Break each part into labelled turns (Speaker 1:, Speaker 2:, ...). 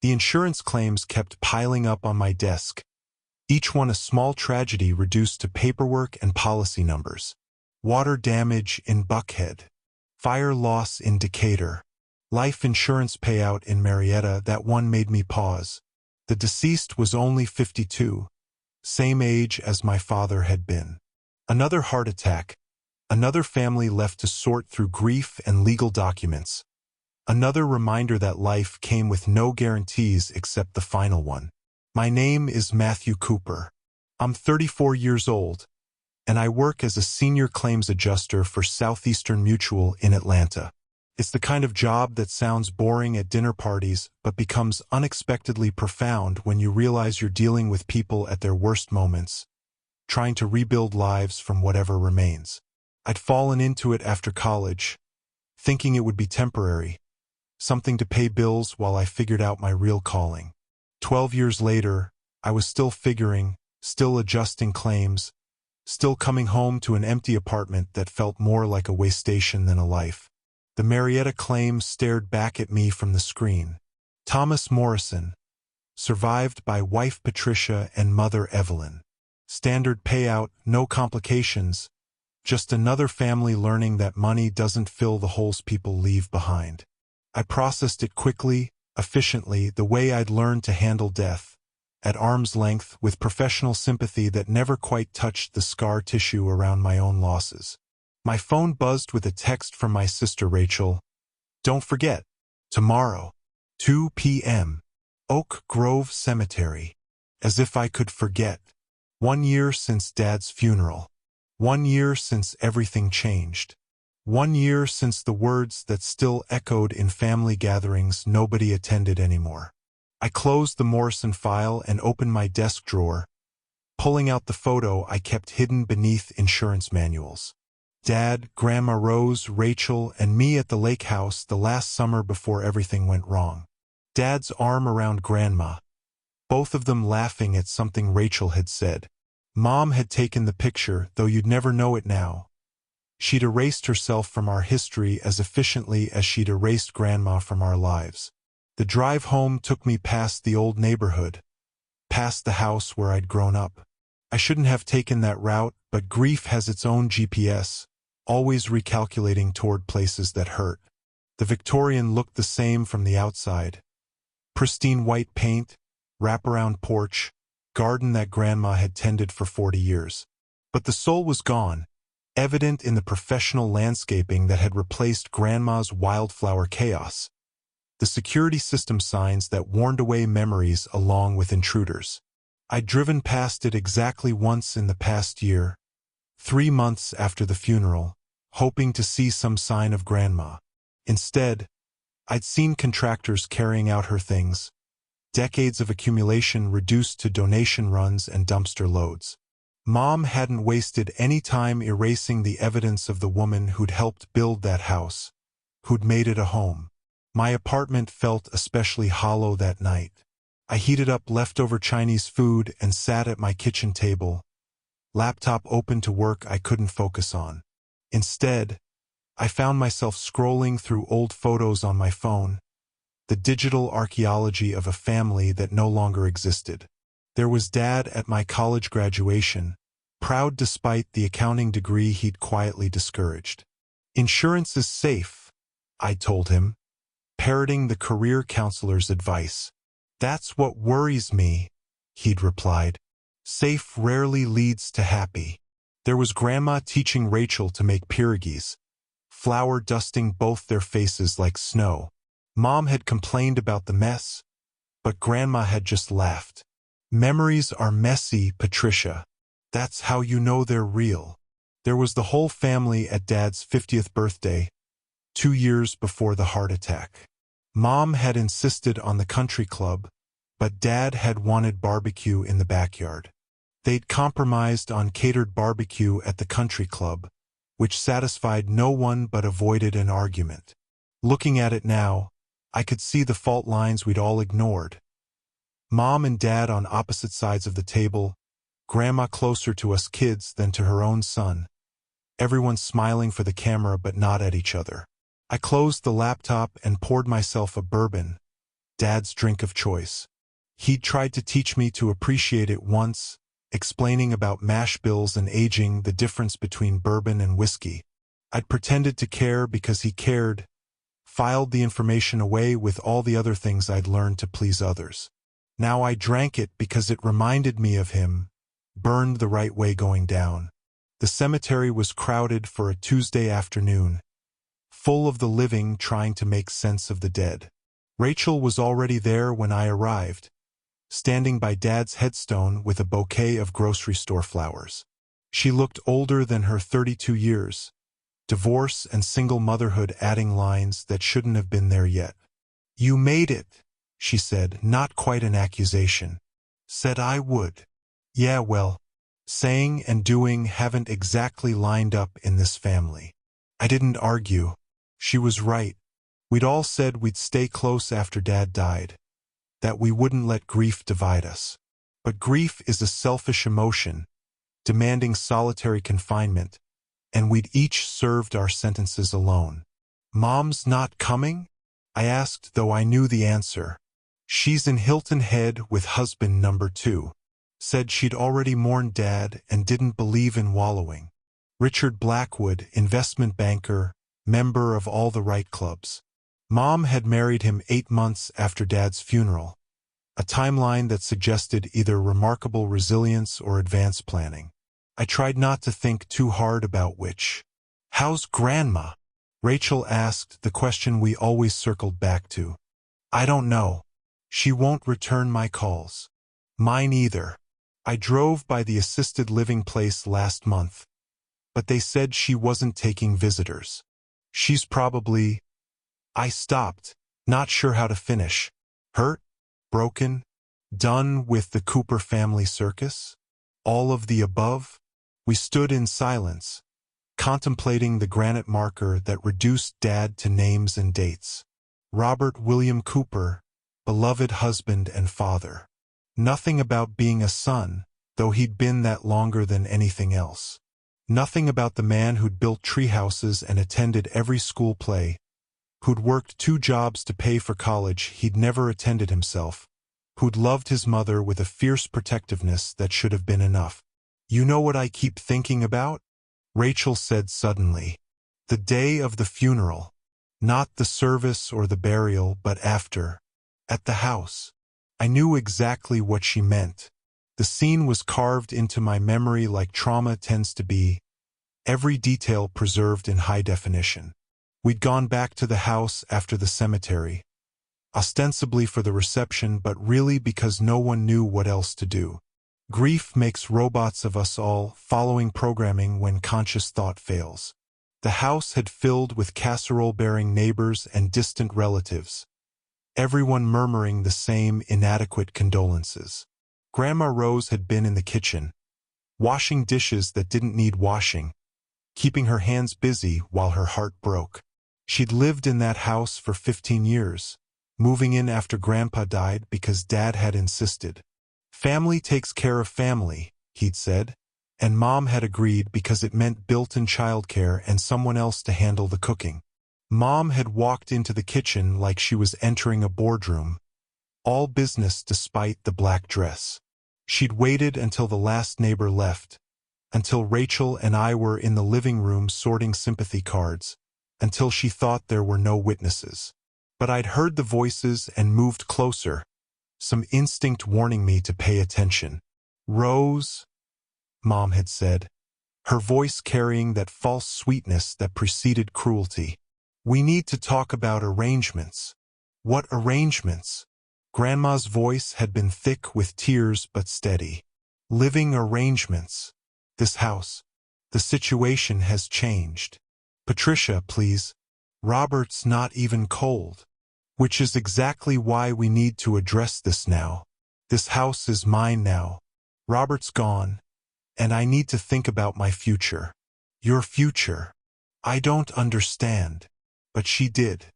Speaker 1: The insurance claims kept piling up on my desk, each one a small tragedy reduced to paperwork and policy numbers. Water damage in Buckhead. Fire loss in Decatur. Life insurance payout in Marietta. That one made me pause. The deceased was only 52, same age as my father had been. Another heart attack. Another family left to sort through grief and legal documents. Another reminder that life came with no guarantees except the final one. My name is Matthew Cooper. I'm 34 years old, and I work as a senior claims adjuster for Southeastern Mutual in Atlanta. It's the kind of job that sounds boring at dinner parties but becomes unexpectedly profound when you realize you're dealing with people at their worst moments, trying to rebuild lives from whatever remains. I'd fallen into it after college, thinking it would be temporary, something to pay bills while I figured out my real calling. 12 years later, I was still figuring, still adjusting claims, still coming home to an empty apartment that felt more like a way station than a life. The Marietta claim stared back at me from the screen. Thomas Morrison, survived by wife Patricia and mother Evelyn. Standard payout, no complications, just another family learning that money doesn't fill the holes people leave behind. I processed it quickly, efficiently, the way I'd learned to handle death, at arm's length, with professional sympathy that never quite touched the scar tissue around my own losses. My phone buzzed with a text from my sister Rachel. Don't forget, tomorrow, 2 p.m., Oak Grove Cemetery. As if I could forget. 1 year since Dad's funeral. 1 year since everything changed. 1 year since the words that still echoed in family gatherings nobody attended anymore. I closed the Morrison file and opened my desk drawer, pulling out the photo I kept hidden beneath insurance manuals. Dad, Grandma Rose, Rachel, and me at the lake house the last summer before everything went wrong. Dad's arm around Grandma, both of them laughing at something Rachel had said. Mom had taken the picture, though you'd never know it now. She'd erased herself from our history as efficiently as she'd erased Grandma from our lives. The drive home took me past the old neighborhood, past the house where I'd grown up. I shouldn't have taken that route, but grief has its own GPS, always recalculating toward places that hurt. The Victorian looked the same from the outside. Pristine white paint, wraparound porch, garden that Grandma had tended for 40 years. But the soul was gone, evident in the professional landscaping that had replaced Grandma's wildflower chaos. The security system signs that warned away memories along with intruders. I'd driven past it exactly once in the past year, 3 months after the funeral, hoping to see some sign of Grandma. Instead, I'd seen contractors carrying out her things, decades of accumulation reduced to donation runs and dumpster loads. Mom hadn't wasted any time erasing the evidence of the woman who'd helped build that house, who'd made it a home. My apartment felt especially hollow that night. I heated up leftover Chinese food and sat at my kitchen table, laptop open to work I couldn't focus on. Instead, I found myself scrolling through old photos on my phone, the digital archaeology of a family that no longer existed. There was Dad at my college graduation, proud despite the accounting degree he'd quietly discouraged. Insurance is safe, I told him, parroting the career counselor's advice. That's what worries me, he'd replied. Safe rarely leads to happy. There was Grandma teaching Rachel to make pierogies, flour dusting both their faces like snow. Mom had complained about the mess, but Grandma had just laughed. Memories are messy, Patricia. That's how you know they're real. There was the whole family at Dad's 50th birthday, 2 years before the heart attack. Mom had insisted on the country club, but Dad had wanted barbecue in the backyard. They'd compromised on catered barbecue at the country club, which satisfied no one but avoided an argument. Looking at it now, I could see the fault lines we'd all ignored. Mom and Dad on opposite sides of the table, Grandma closer to us kids than to her own son. Everyone smiling for the camera but not at each other. I closed the laptop and poured myself a bourbon, Dad's drink of choice. He'd tried to teach me to appreciate it once, explaining about mash bills and aging, the difference between bourbon and whiskey. I'd pretended to care because he cared, filed the information away with all the other things I'd learned to please others. Now I drank it because it reminded me of him, burned the right way going down. The cemetery was crowded for a Tuesday afternoon, full of the living trying to make sense of the dead. Rachel was already there when I arrived, standing by Dad's headstone with a bouquet of grocery store flowers. She looked older than her 32 years, divorce and single motherhood adding lines that shouldn't have been there yet. "You made it," she said, not quite an accusation. Said I would. Yeah, well, saying and doing haven't exactly lined up in this family. I didn't argue. She was right. We'd all said we'd stay close after Dad died, that we wouldn't let grief divide us. But grief is a selfish emotion, demanding solitary confinement, and we'd each served our sentences alone. "Mom's not coming?" I asked, though I knew the answer. "She's in Hilton Head with husband number 2. Said she'd already mourned Dad and didn't believe in wallowing." Richard Blackwood, investment banker, member of all the right clubs. Mom had married him 8 months after Dad's funeral, a timeline that suggested either remarkable resilience or advanced planning. I tried not to think too hard about which. "How's Grandma?" Rachel asked, the question we always circled back to. "I don't know. She won't return my calls. Mine either. I drove by the assisted living place last month, but they said she wasn't taking visitors. She's probably—" I stopped, not sure how to finish. Hurt? Broken? Done with the Cooper family circus? All of the above? We stood in silence, contemplating the granite marker that reduced Dad to names and dates. Robert William Cooper, beloved husband and father. Nothing about being a son, though he'd been that longer than anything else. Nothing about the man who'd built treehouses and attended every school play, who'd worked 2 jobs to pay for college he'd never attended himself, who'd loved his mother with a fierce protectiveness that should have been enough. "You know what I keep thinking about?" Rachel said suddenly. "The day of the funeral. Not the service or the burial, but after. At the house." I knew exactly what she meant. The scene was carved into my memory like trauma tends to be, every detail preserved in high definition. We'd gone back to the house after the cemetery, ostensibly for the reception, but really because no one knew what else to do. Grief makes robots of us all, following programming when conscious thought fails. The house had filled with casserole-bearing neighbors and distant relatives, everyone murmuring the same inadequate condolences. Grandma Rose had been in the kitchen, washing dishes that didn't need washing, keeping her hands busy while her heart broke. She'd lived in that house for 15 years, moving in after Grandpa died because Dad had insisted. "Family takes care of family," he'd said, and Mom had agreed because it meant built-in childcare and someone else to handle the cooking. Mom had walked into the kitchen like she was entering a boardroom, all business despite the black dress. She'd waited until the last neighbor left, until Rachel and I were in the living room sorting sympathy cards, until she thought there were no witnesses. But I'd heard the voices and moved closer, some instinct warning me to pay attention. "Rose," Mom had said, her voice carrying that false sweetness that preceded cruelty. "We need to talk about arrangements." "What arrangements?" Grandma's voice had been thick with tears but steady. "Living arrangements. This house. The situation has changed. Patricia, please. Robert's not even cold. Which is exactly why we need to address this now. This house is mine now. Robert's gone, and I need to think about my future." "Your future?" "I don't understand." But she did.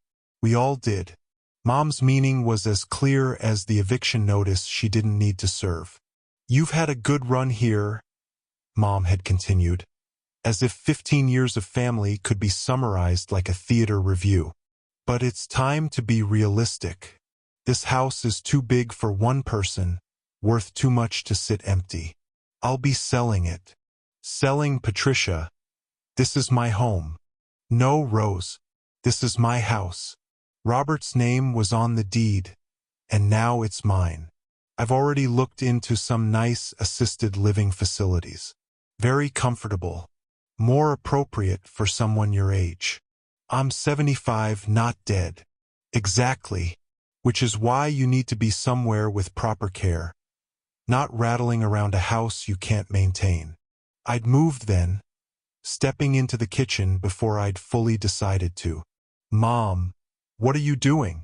Speaker 1: We all did. Mom's meaning was as clear as the eviction notice she didn't need to serve. "You've had a good run here," Mom had continued, as if 15 years of family could be summarized like a theater review. "But it's time to be realistic. This house is too big for one person, worth too much to sit empty. I'll be selling it. Selling Patricia. This is my home. No, Rose. This is my house. Robert's name was on the deed, and now it's mine. I've already looked into some nice assisted living facilities. Very comfortable. More appropriate for someone your age. I'm 75, not dead. Exactly. Which is why you need to be somewhere with proper care. Not rattling around a house you can't maintain. I'd moved then, stepping into the kitchen before I'd fully decided to. Mom, what are you doing?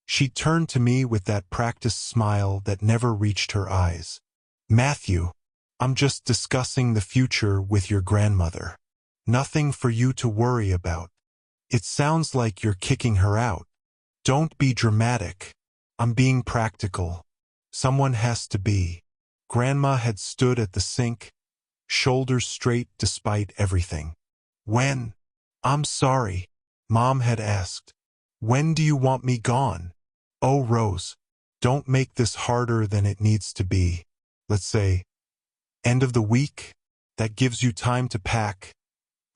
Speaker 1: She turned to me with that practiced smile that never reached her eyes. Matthew, I'm just discussing the future with your grandmother. Nothing for you to worry about. It sounds like you're kicking her out. Don't be dramatic. I'm being practical. Someone has to be. Grandma had stood at the sink, shoulders straight despite everything. When? I'm sorry, Mom had asked. When do you want me gone? Oh, Rose, don't make this harder than it needs to be. Let's say, end of the week? That gives you time to pack,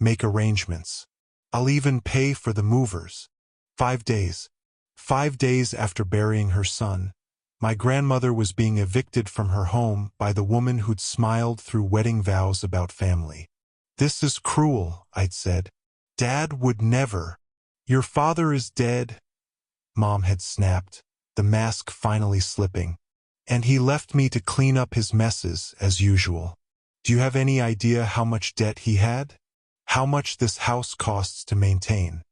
Speaker 1: make arrangements. I'll even pay for the movers. 5 days. 5 days after burying her son, my grandmother was being evicted from her home by the woman who'd smiled through wedding vows about family. This is cruel, I'd said. Dad would never. Your father is dead, Mom had snapped, the mask finally slipping. And he left me to clean up his messes as usual. Do you have any idea how much debt he had? How much this house costs to maintain?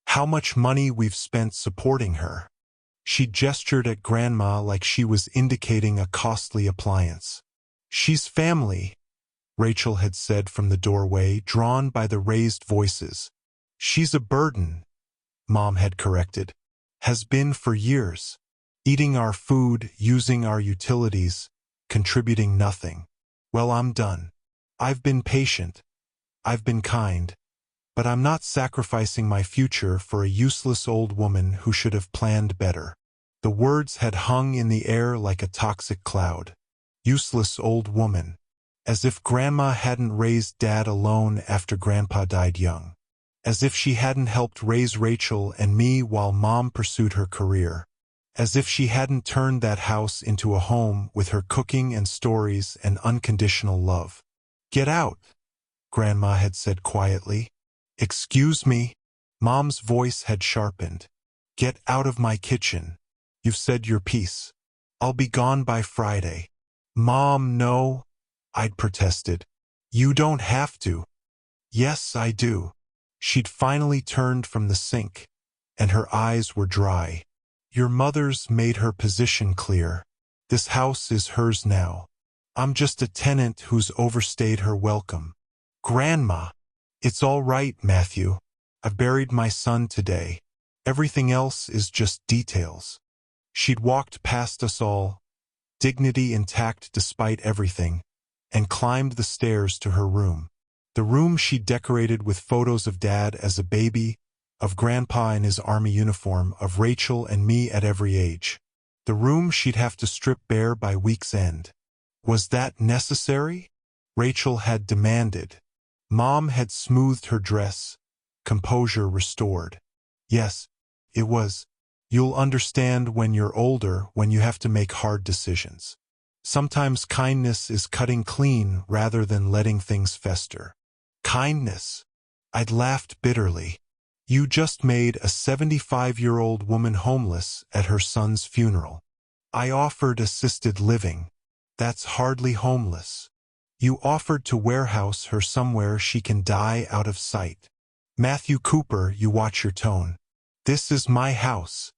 Speaker 1: How much money we've spent supporting her? She gestured at Grandma like she was indicating a costly appliance. She's family, Rachel had said from the doorway, drawn by the raised voices. She's a burden, Mom had corrected. Has been for years. Eating our food, using our utilities, contributing nothing. Well, I'm done. I've been patient. I've been kind. But I'm not sacrificing my future for a useless old woman who should have planned better. The words had hung in the air like a toxic cloud. Useless old woman. As if Grandma hadn't raised Dad alone after Grandpa died young. As if she hadn't helped raise Rachel and me while Mom pursued her career. As if she hadn't turned that house into a home with her cooking and stories and unconditional love. Get out, Grandma had said quietly. Excuse me? Mom's voice had sharpened. Get out of my kitchen. You've said your piece. I'll be gone by Friday. Mom, no, I'd protested. You don't have to. Yes, I do. She'd finally turned from the sink, and her eyes were dry. Your mother's made her position clear. This house is hers now. I'm just a tenant who's overstayed her welcome. Grandma, it's all right, Matthew. I've buried my son today. Everything else is just details. She'd walked past us all, dignity intact despite everything, and climbed the stairs to her room. The room she'd decorated with photos of Dad as a baby, of Grandpa in his army uniform, of Rachel and me at every age. The room she'd have to strip bare by week's end. Was that necessary? Rachel had demanded. Mom had smoothed her dress, composure restored. Yes, it was. You'll understand when you're older when you have to make hard decisions. Sometimes kindness is cutting clean rather than letting things fester. Kindness? I'd laughed bitterly. You just made a 75-year-old woman homeless at her son's funeral. I offered assisted living. That's hardly homeless. You offered to warehouse her somewhere she can die out of sight. Matthew Cooper, you watch your tone. This is my house.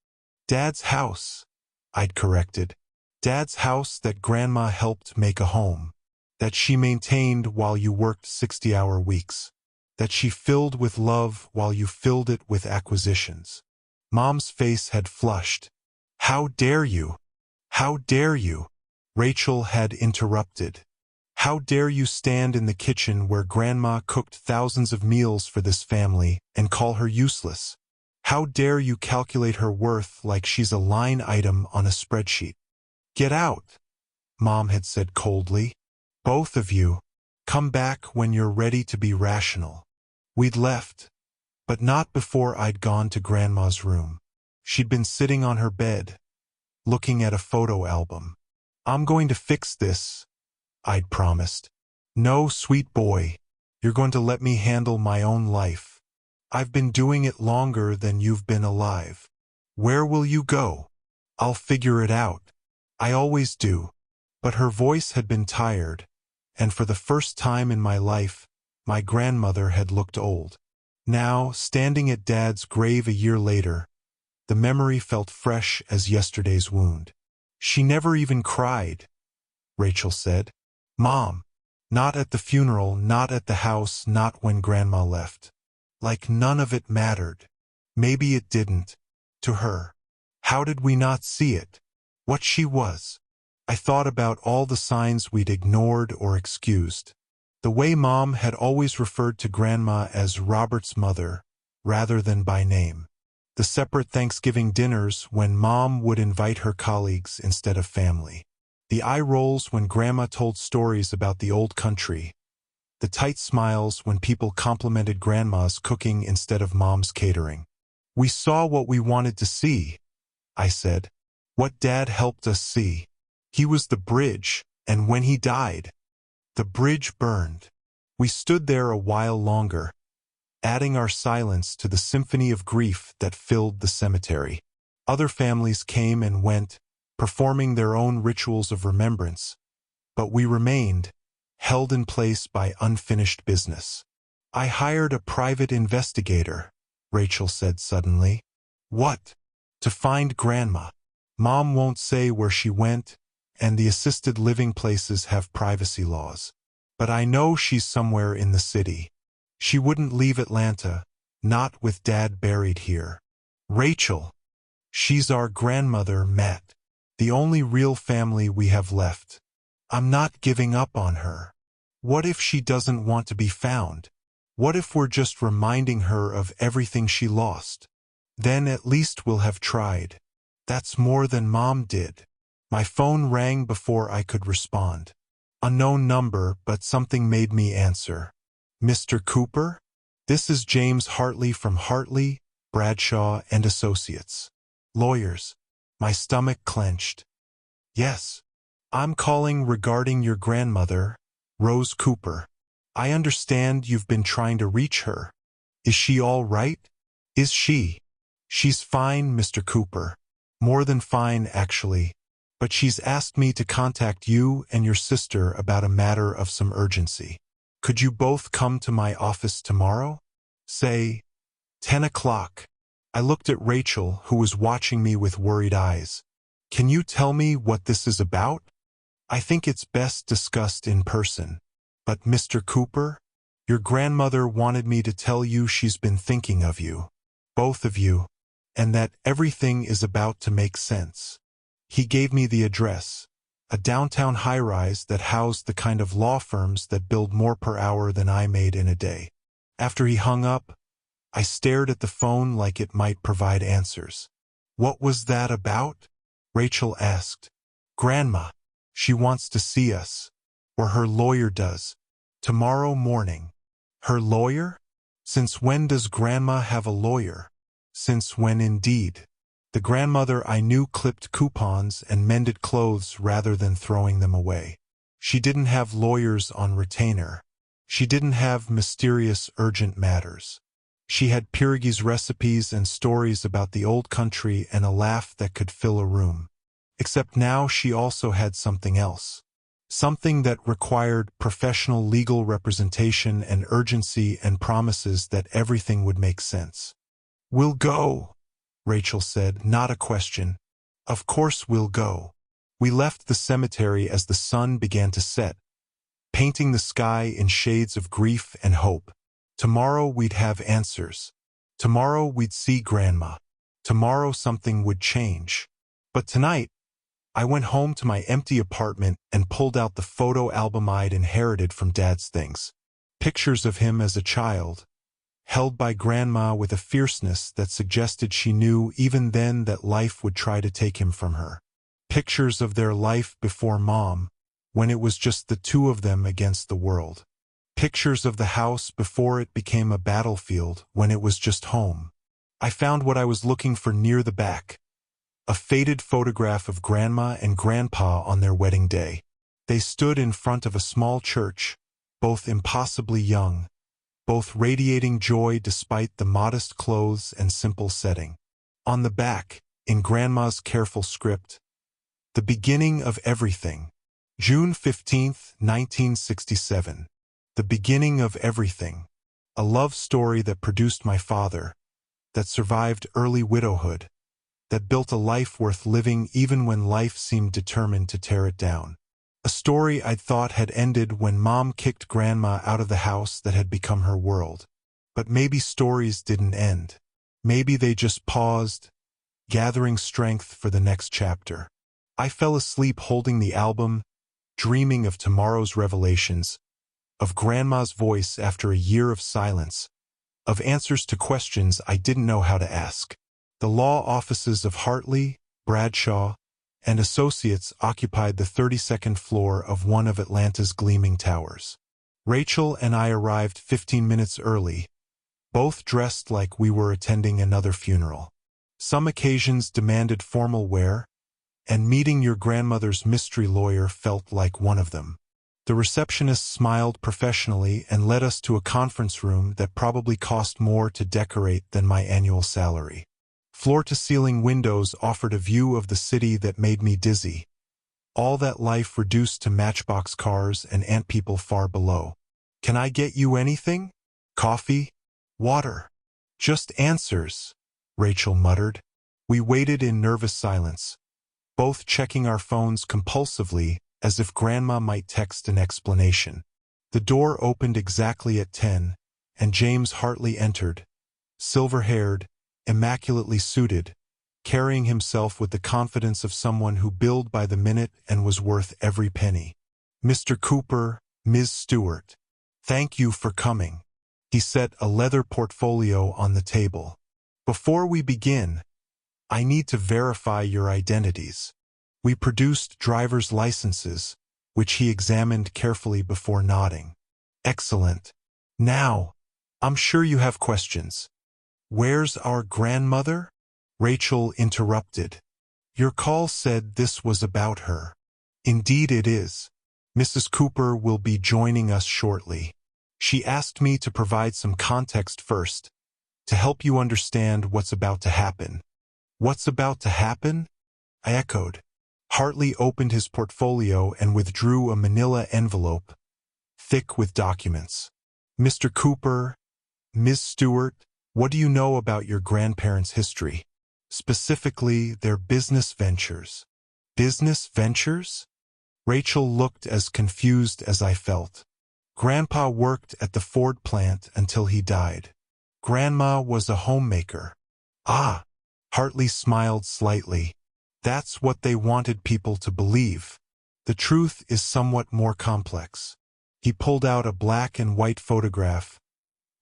Speaker 1: Dad's house, I'd corrected. Dad's house that Grandma helped make a home. That she maintained while you worked 60-hour weeks. That she filled with love while you filled it with acquisitions. Mom's face had flushed. How dare you? How dare you? Rachel had interrupted. How dare you stand in the kitchen where Grandma cooked thousands of meals for this family and call her useless? How dare you calculate her worth like she's a line item on a spreadsheet? Get out, Mom had said coldly. Both of you, come back when you're ready to be rational. We'd left, but not before I'd gone to Grandma's room. She'd been sitting on her bed, looking at a photo album. I'm going to fix this, I'd promised. No, sweet boy, you're going to let me handle my own life. I've been doing it longer than you've been alive. Where will you go? I'll figure it out. I always do. But her voice had been tired, and for the first time in my life, my grandmother had looked old. Now, standing at Dad's grave a year later, the memory felt fresh as yesterday's wound. She never even cried, Rachel said. Mom, not at the funeral, not at the house, not when Grandma left. Like none of it mattered. Maybe it didn't. To her. How did we not see it? What she was. I thought about all the signs we'd ignored or excused. The way Mom had always referred to Grandma as Robert's mother, rather than by name. The separate Thanksgiving dinners when Mom would invite her colleagues instead of family. The eye rolls when Grandma told stories about the old country. The tight smiles when people complimented Grandma's cooking instead of Mom's catering. We saw what we wanted to see, I said. What Dad helped us see. He was the bridge, and when he died, the bridge burned. We stood there a while longer, adding our silence to the symphony of grief that filled the cemetery. Other families came and went, performing their own rituals of remembrance, but we remained, held in place by unfinished business. I hired a private investigator, Rachel said suddenly. What? To find Grandma. Mom won't say where she went, and the assisted living places have privacy laws. But I know she's somewhere in the city. She wouldn't leave Atlanta, not with Dad buried here. Rachel. She's our grandmother, Matt. The only real family we have left. I'm not giving up on her. What if she doesn't want to be found? What if we're just reminding her of everything she lost? Then at least we'll have tried. That's more than Mom did. My phone rang before I could respond. Unknown number, but something made me answer. Mr. Cooper? This is James Hartley from Hartley, Bradshaw and Associates. Lawyers. My stomach clenched. Yes. I'm calling regarding your grandmother, Rose Cooper. I understand you've been trying to reach her. Is she all right? Is she? She's fine, Mr. Cooper. More than fine, actually. But she's asked me to contact you and your sister about a matter of some urgency. Could you both come to my office tomorrow? Say, 10 o'clock. I looked at Rachel, who was watching me with worried eyes. Can you tell me what this is about? I think it's best discussed in person. But Mr. Cooper, your grandmother wanted me to tell you she's been thinking of you, both of you, and that everything is about to make sense. He gave me the address, a downtown high-rise that housed the kind of law firms that billed more per hour than I made in a day. After he hung up, I stared at the phone like it might provide answers. What was that about? Rachel asked. Grandma. She wants to see us. Or her lawyer does. Tomorrow morning. Her lawyer? Since when does Grandma have a lawyer? Since when indeed? The grandmother I knew clipped coupons and mended clothes rather than throwing them away. She didn't have lawyers on retainer. She didn't have mysterious urgent matters. She had Pierogi's recipes and stories about the old country and a laugh that could fill a room. Except now she also had something else. Something that required professional legal representation and urgency and promises that everything would make sense. We'll go, Rachel said, not a question. Of course we'll go. We left the cemetery as the sun began to set, painting the sky in shades of grief and hope. Tomorrow we'd have answers. Tomorrow we'd see Grandma. Tomorrow something would change. But tonight, I went home to my empty apartment and pulled out the photo album I'd inherited from Dad's things. Pictures of him as a child, held by Grandma with a fierceness that suggested she knew even then that life would try to take him from her. Pictures of their life before Mom, when it was just the two of them against the world. Pictures of the house before it became a battlefield, when it was just home. I found what I was looking for near the back. A faded photograph of Grandma and Grandpa on their wedding day. They stood in front of a small church, both impossibly young, both radiating joy despite the modest clothes and simple setting. On the back, in Grandma's careful script, "The beginning of everything. June 15, 1967. The beginning of everything. A love story that produced my father, that survived early widowhood, that built a life worth living even when life seemed determined to tear it down. A story I'd thought had ended when Mom kicked Grandma out of the house that had become her world. But maybe stories didn't end. Maybe they just paused, gathering strength for the next chapter." I fell asleep holding the album, dreaming of tomorrow's revelations, of Grandma's voice after a year of silence, of answers to questions I didn't know how to ask. The law offices of Hartley, Bradshaw, and Associates occupied the 32nd floor of one of Atlanta's gleaming towers. Rachel and I arrived 15 minutes early, both dressed like we were attending another funeral. Some occasions demanded formal wear, and meeting your grandmother's mystery lawyer felt like one of them. The receptionist smiled professionally and led us to a conference room that probably cost more to decorate than my annual salary. Floor-to-ceiling windows offered a view of the city that made me dizzy. All that life reduced to matchbox cars and ant people far below. "Can I get you anything? Coffee? Water?" "Just answers," Rachel muttered. We waited in nervous silence, both checking our phones compulsively as if Grandma might text an explanation. The door opened exactly at 10, and James Hartley entered, silver-haired, immaculately suited, carrying himself with the confidence of someone who billed by the minute and was worth every penny. "Mr. Cooper, Ms. Stewart, thank you for coming." He set a leather portfolio on the table. "Before we begin, I need to verify your identities." We produced driver's licenses, which he examined carefully before nodding. "Excellent. Now, I'm sure you have questions." "Where's our grandmother?" Rachel interrupted. "Your call said this was about her." "Indeed it is. Mrs. Cooper will be joining us shortly. She asked me to provide some context first, to help you understand what's about to happen." "What's about to happen?" I echoed. Hartley opened his portfolio and withdrew a manila envelope, thick with documents. "Mr. Cooper, Ms. Stewart, what do you know about your grandparents' history? Specifically, their business ventures." "Business ventures?" Rachel looked as confused as I felt. "Grandpa worked at the Ford plant until he died. Grandma was a homemaker." "Ah," Hartley smiled slightly. "That's what they wanted people to believe. The truth is somewhat more complex." He pulled out a black and white photograph,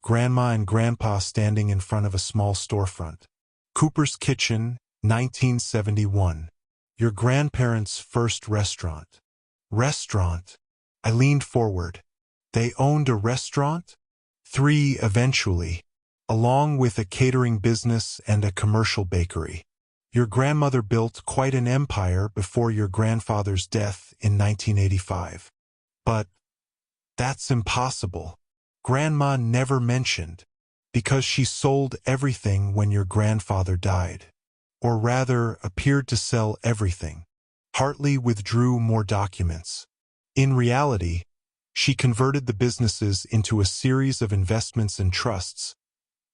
Speaker 1: Grandma and Grandpa standing in front of a small storefront. "Cooper's Kitchen, 1971. Your grandparents' first restaurant." "Restaurant?" I leaned forward. "They owned a restaurant?" "3 eventually, along with a catering business and a commercial bakery. Your grandmother built quite an empire before your grandfather's death in 1985. But that's impossible. Grandma never mentioned, because she sold everything when your grandfather died. Or rather, appeared to sell everything." Hartley withdrew more documents. "In reality, she converted the businesses into a series of investments and trusts,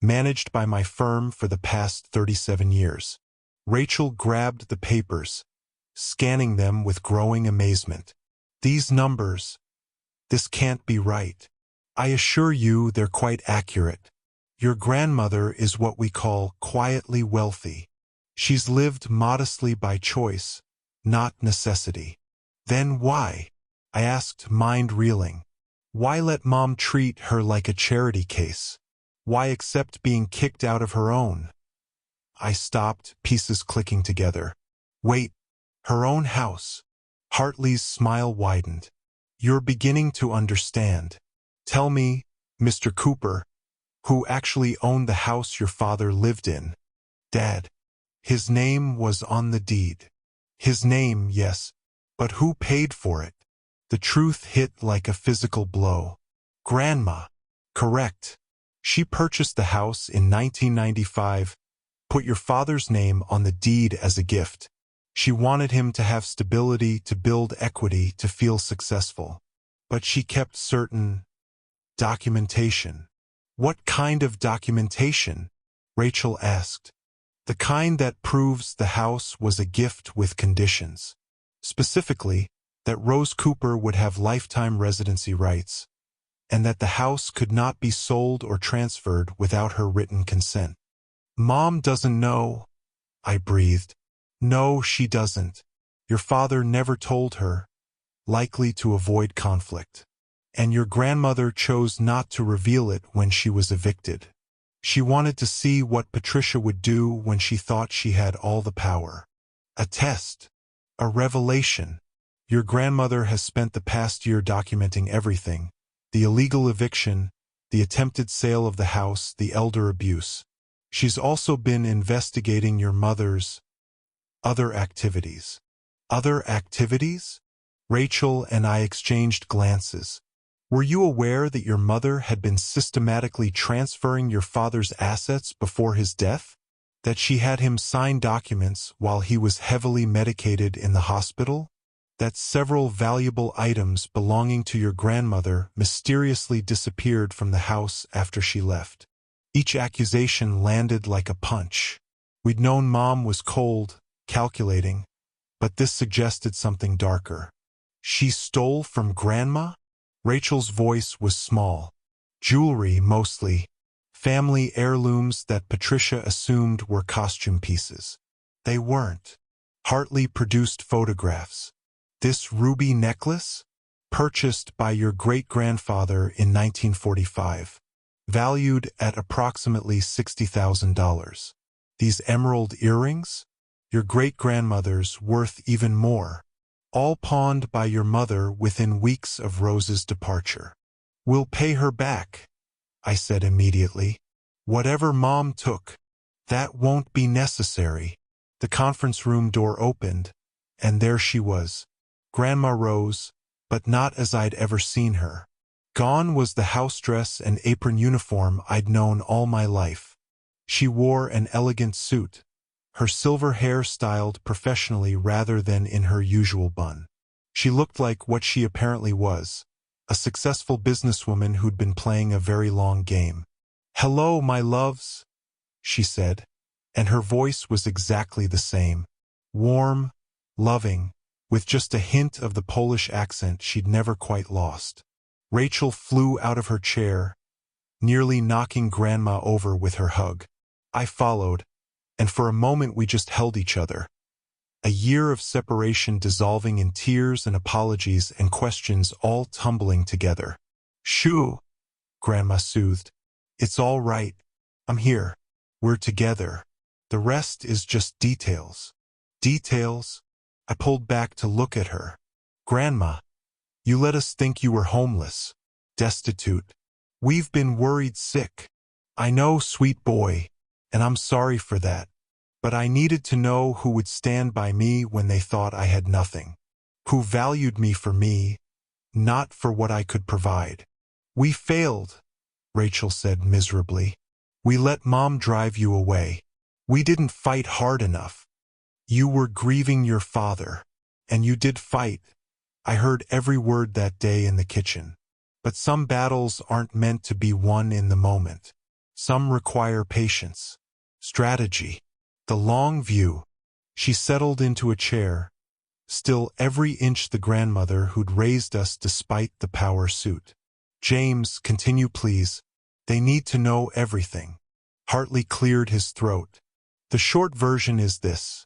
Speaker 1: managed by my firm for the past 37 years. Rachel grabbed the papers, scanning them with growing amazement. "These numbers, this can't be right." "I assure you they're quite accurate. Your grandmother is what we call quietly wealthy. She's lived modestly by choice, not necessity." "Then why?" I asked, mind reeling. "Why let Mom treat her like a charity case? Why accept being kicked out of her own? I stopped, pieces clicking together. Wait, her own house. Hartley's smile widened. You're beginning to understand. Tell me, Mr. Cooper, who actually owned the house your father lived in? Dad. His name was on the deed. His name, yes, but who paid for it? The truth hit like a physical blow. Grandma. Correct. She purchased the house in 1995, put your father's name on the deed as a gift. She wanted him to have stability, to build equity, to feel successful. But she kept certain documentation. What kind of documentation? Rachel asked. The kind that proves the house was a gift with conditions. Specifically, that Rose Cooper would have lifetime residency rights, and that the house could not be sold or transferred without her written consent. Mom doesn't know, I breathed. No, she doesn't. Your father never told her, likely to avoid conflict. And your grandmother chose not to reveal it when she was evicted. She wanted to see what Patricia would do when she thought she had all the power. A test. A revelation. Your grandmother has spent the past year documenting everything. The illegal eviction, the attempted sale of the house, the elder abuse. She's also been investigating your mother's other activities. Other activities? Rachel and I exchanged glances. Were you aware that your mother had been systematically transferring your father's assets before his death? That she had him sign documents while he was heavily medicated in the hospital? That several valuable items belonging to your grandmother mysteriously disappeared from the house after she left? Each accusation landed like a punch. We'd known Mom was cold, calculating, but this suggested something darker. She stole from Grandma? Rachel's voice was small. Jewelry, mostly. Family heirlooms that Patricia assumed were costume pieces. They weren't. Hartley produced photographs. This ruby necklace? Purchased by your great-grandfather in 1945. Valued at approximately $60,000. These emerald earrings? Your great-grandmother's, worth even more. All pawned by your mother within weeks of Rose's departure. We'll pay her back, I said immediately. Whatever Mom took, that won't be necessary. The conference room door opened, and there she was. Grandma Rose, but not as I'd ever seen her. Gone was the house dress and apron uniform I'd known all my life. She wore an elegant suit, her silver hair styled professionally rather than in her usual bun. She looked like what she apparently was, a successful businesswoman who'd been playing a very long game. "Hello, my loves," she said, and her voice was exactly the same. Warm, loving, with just a hint of the Polish accent she'd never quite lost. Rachel flew out of her chair, nearly knocking Grandma over with her hug. I followed, and for a moment we just held each other. A year of separation dissolving in tears and apologies and questions all tumbling together. "Shoo," Grandma soothed. "It's all right. I'm here. We're together. The rest is just details." Details? I pulled back to look at her. "Grandma, you let us think you were homeless, destitute. We've been worried sick. I know, sweet boy, and I'm sorry for that. But I needed to know who would stand by me when they thought I had nothing. Who valued me for me, not for what I could provide." "We failed," Rachel said miserably. "We let Mom drive you away. We didn't fight hard enough. You were grieving your father, and you did fight. I heard every word that day in the kitchen. But some battles aren't meant to be won in the moment. Some require patience, strategy, the long view." She settled into a chair, still every inch the grandmother who'd raised us despite the power suit. "James, continue please. They need to know everything." Hartley cleared his throat. "The short version is this.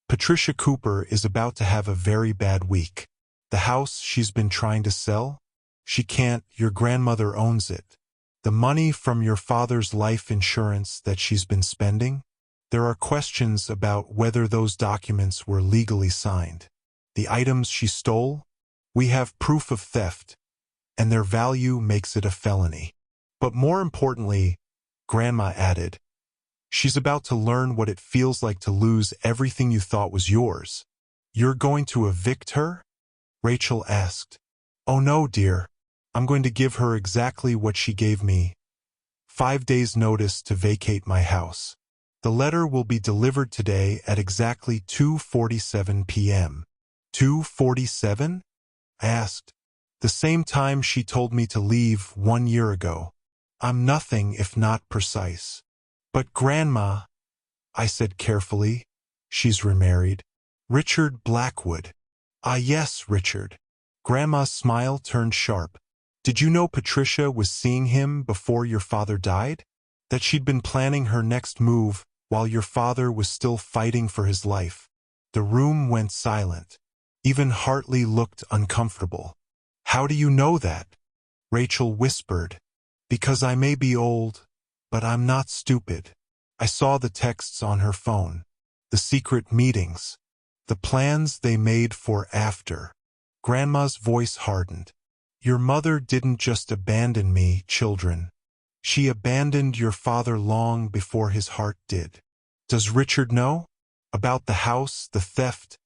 Speaker 1: Patricia Cooper is about to have a very bad week. The house she's been trying to sell? She can't, your grandmother owns it. The money from your father's life insurance that she's been spending? There are questions about whether those documents were legally signed. The items she stole? We have proof of theft, and their value makes it a felony. But more importantly, Grandma added, she's about to learn what it feels like to lose everything you thought was yours. You're going to evict her? Rachel asked. Oh no, dear. I'm going to give her exactly what she gave me. 5 days' notice to vacate my house. The letter will be delivered today at exactly 2:47 p.m. 2:47? I asked. The same time she told me to leave 1 year ago. I'm nothing if not precise. But Grandma, I said carefully, she's remarried. Richard Blackwood. Ah yes, Richard. Grandma's smile turned sharp. Did you know Patricia was seeing him before your father died? That she'd been planning her next move while your father was still fighting for his life? The room went silent. Even Hartley looked uncomfortable. How do you know that? Rachel whispered. Because I may be old, but I'm not stupid. I saw the texts on her phone. The secret meetings. The plans they made for after. Grandma's voice hardened. Your mother didn't just abandon me, children. She abandoned your father long before his heart did. Does Richard know? About the house, the theft,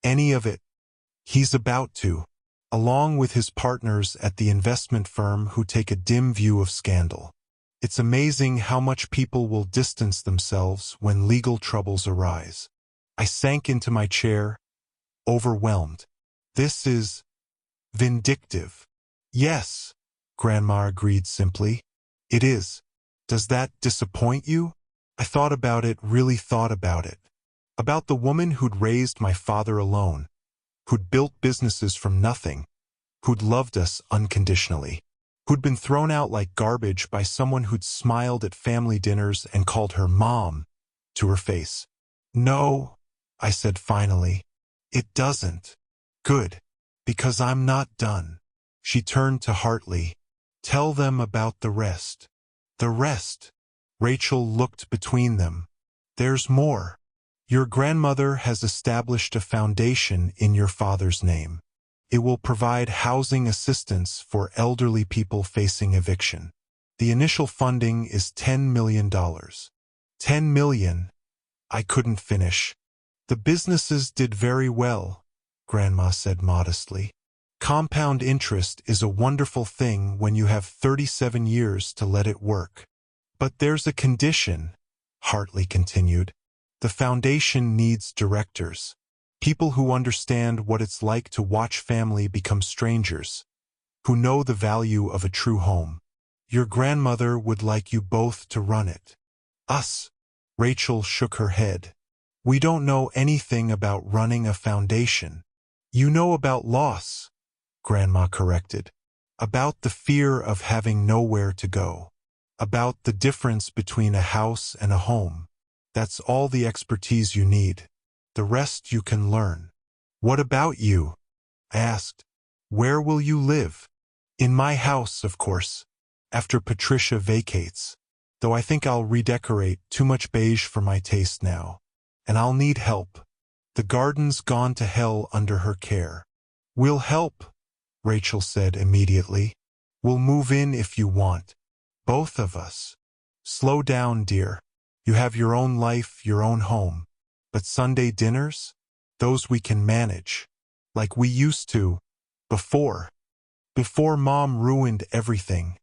Speaker 1: any of it? He's about to, along with his partners at the investment firm who take a dim view of scandal. It's amazing how much people will distance themselves when legal troubles arise. I sank into my chair, overwhelmed. This is vindictive. Yes, Grandma agreed simply. It is. Does that disappoint you? I thought about it, really thought about it. About the woman who'd raised my father alone, who'd built businesses from nothing, who'd loved us unconditionally, who'd been thrown out like garbage by someone who'd smiled at family dinners and called her Mom to her face. No, I said finally. It doesn't. Good, because I'm not done. She turned to Hartley. Tell them about the rest. The rest. Rachel looked between them. There's more. Your grandmother has established a foundation in your father's name. It will provide housing assistance for elderly people facing eviction. The initial funding is $10 million. $10 million? I couldn't finish. The businesses did very well, Grandma said modestly. Compound interest is a wonderful thing when you have 37 years to let it work. But there's a condition, Hartley continued. The foundation needs directors. People who understand what it's like to watch family become strangers, who know the value of a true home. Your grandmother would like you both to run it. Us? Rachel shook her head. We don't know anything about running a foundation. You know about loss, Grandma corrected. About the fear of having nowhere to go. About the difference between a house and a home. That's all the expertise you need. The rest you can learn. What about you? I asked. Where will you live? In my house, of course, after Patricia vacates. Though I think I'll redecorate, too much beige for my taste now. And I'll need help. The garden's gone to hell under her care. We'll help, Rachel said immediately. We'll move in if you want. Both of us. Slow down, dear. You have your own life, your own home. But Sunday dinners? Those we can manage. Like we used to. Before. Before Mom ruined everything.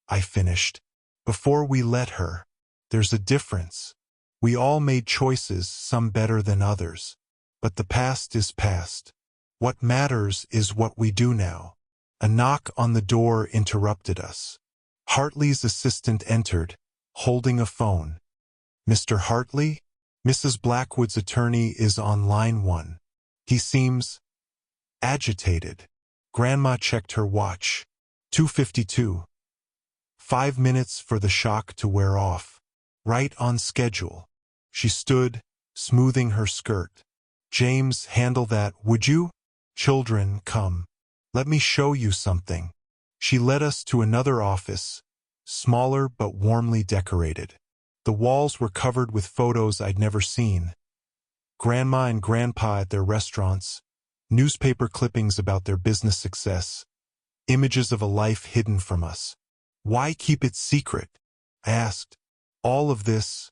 Speaker 1: I finished. Before we let her. There's a difference. We all made choices, some better than others. But the past is past. What matters is what we do now. A knock on the door interrupted us. Hartley's assistant entered, holding a phone. Mr. Hartley? Mrs. Blackwood's attorney is on line 1. He seems agitated. Grandma checked her watch. 2:52. 5 minutes for the shock to wear off. Right on schedule. She stood, smoothing her skirt. James, handle that, would you? Children, come. Let me show you something. She led us to another office, smaller but warmly decorated. The walls were covered with photos I'd never seen. Grandma and Grandpa at their restaurants, newspaper clippings about their business success, images of a life hidden from us. Why keep it secret? I asked. All of this,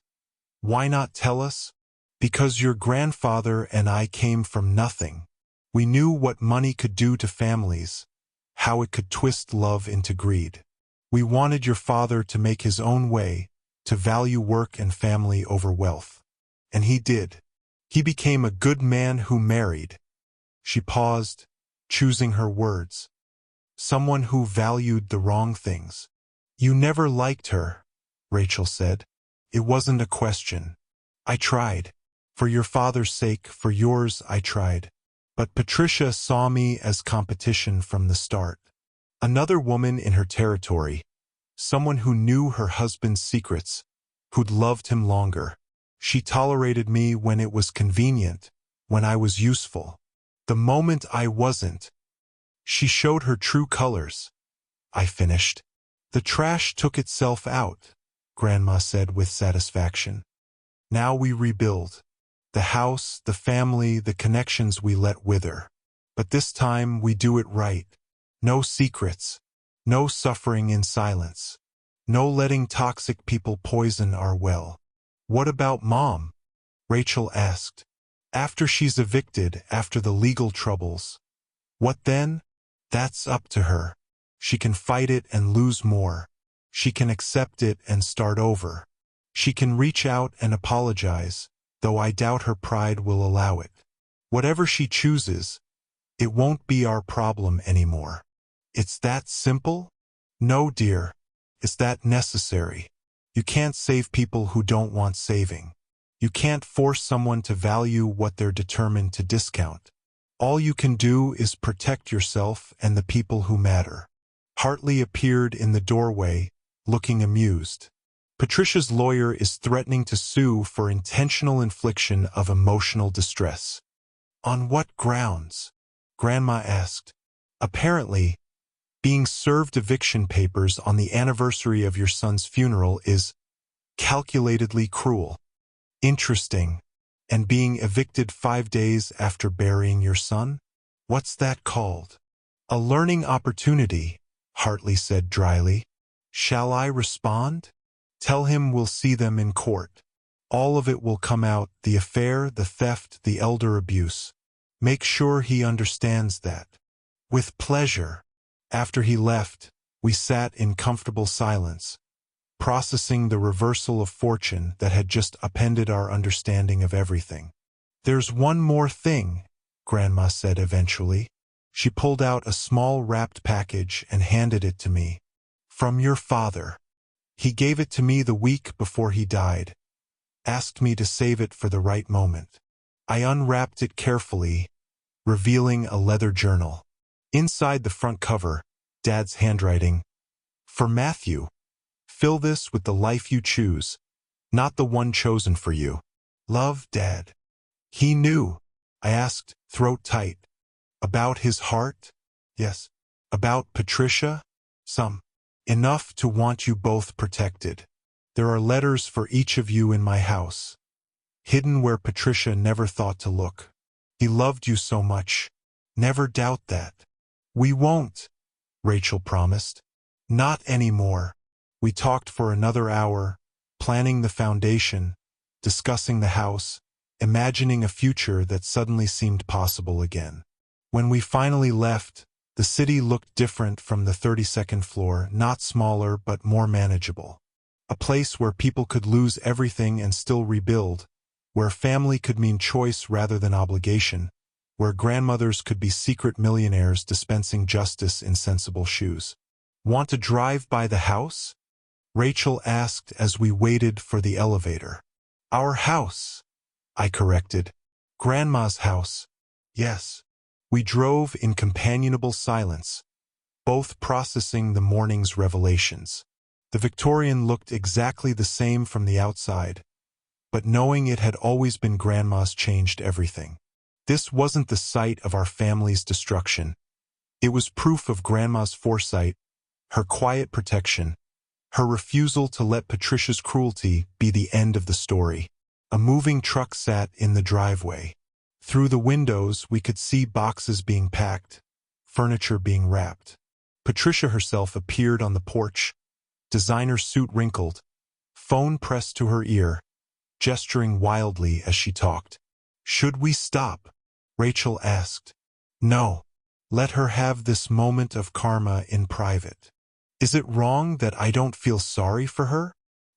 Speaker 1: why not tell us? Because your grandfather and I came from nothing. We knew what money could do to families, how it could twist love into greed. We wanted your father to make his own way, to value work and family over wealth. And he did. He became a good man who married. She paused, choosing her words. Someone who valued the wrong things. You never liked her, Rachel said. It wasn't a question. I tried. For your father's sake, for yours, I tried. But Patricia saw me as competition from the start. Another woman in her territory, someone who knew her husband's secrets, who'd loved him longer. She tolerated me when it was convenient, when I was useful. The moment I wasn't, she showed her true colors. I finished. The trash took itself out, Grandma said with satisfaction. Now we rebuild. The house, the family, the connections we let wither. But this time we do it right. No secrets. No suffering in silence. No letting toxic people poison our well. What about Mom? Rachel asked. After she's evicted, after the legal troubles. What then? That's up to her. She can fight it and lose more. She can accept it and start over. She can reach out and apologize, though I doubt her pride will allow it. Whatever she chooses, it won't be our problem anymore. It's that simple? No, dear. Is that necessary? You can't save people who don't want saving. You can't force someone to value what they're determined to discount. All you can do is protect yourself and the people who matter. Hartley appeared in the doorway, looking amused. Patricia's lawyer is threatening to sue for intentional infliction of emotional distress. On what grounds? Grandma asked. Apparently, being served eviction papers on the anniversary of your son's funeral is calculatedly cruel. Interesting. And being evicted 5 days after burying your son? What's that called? A learning opportunity, Hartley said dryly. Shall I respond? Tell him we'll see them in court. All of it will come out, the affair, the theft, the elder abuse. Make sure he understands that. With pleasure. After he left, we sat in comfortable silence, processing the reversal of fortune that had just upended our understanding of everything. There's one more thing, Grandma said eventually. She pulled out a small wrapped package and handed it to me. From your father. He gave it to me the week before he died. Asked me to save it for the right moment. I unwrapped it carefully, revealing a leather journal. Inside the front cover, Dad's handwriting. For Matthew. Fill this with the life you choose, not the one chosen for you. Love, Dad. He knew. I asked, throat tight. About his heart? Yes. About Patricia? Some. Enough to want you both protected. There are letters for each of you in my house, hidden where Patricia never thought to look. He loved you so much. Never doubt that. We won't, Rachel promised. Not anymore. We talked for another hour, planning the foundation, discussing the house, imagining a future that suddenly seemed possible again. When we finally left, the city looked different from the 32nd floor, not smaller but more manageable. A place where people could lose everything and still rebuild, where family could mean choice rather than obligation, where grandmothers could be secret millionaires dispensing justice in sensible shoes. Want to drive by the house? Rachel asked as we waited for the elevator. Our house, I corrected. Grandma's house. Yes. We drove in companionable silence, both processing the morning's revelations. The Victorian looked exactly the same from the outside, but knowing it had always been Grandma's changed everything. This wasn't the site of our family's destruction. It was proof of Grandma's foresight, her quiet protection, Her refusal to let Patricia's cruelty be the end of the story. A moving truck sat in the driveway. Through the windows, we could see boxes being packed, furniture being wrapped. Patricia herself appeared on the porch, designer suit wrinkled, phone pressed to her ear, gesturing wildly as she talked. "Should we stop?" Rachel asked. "No. Let her have this moment of karma in private." "Is it wrong that I don't feel sorry for her?"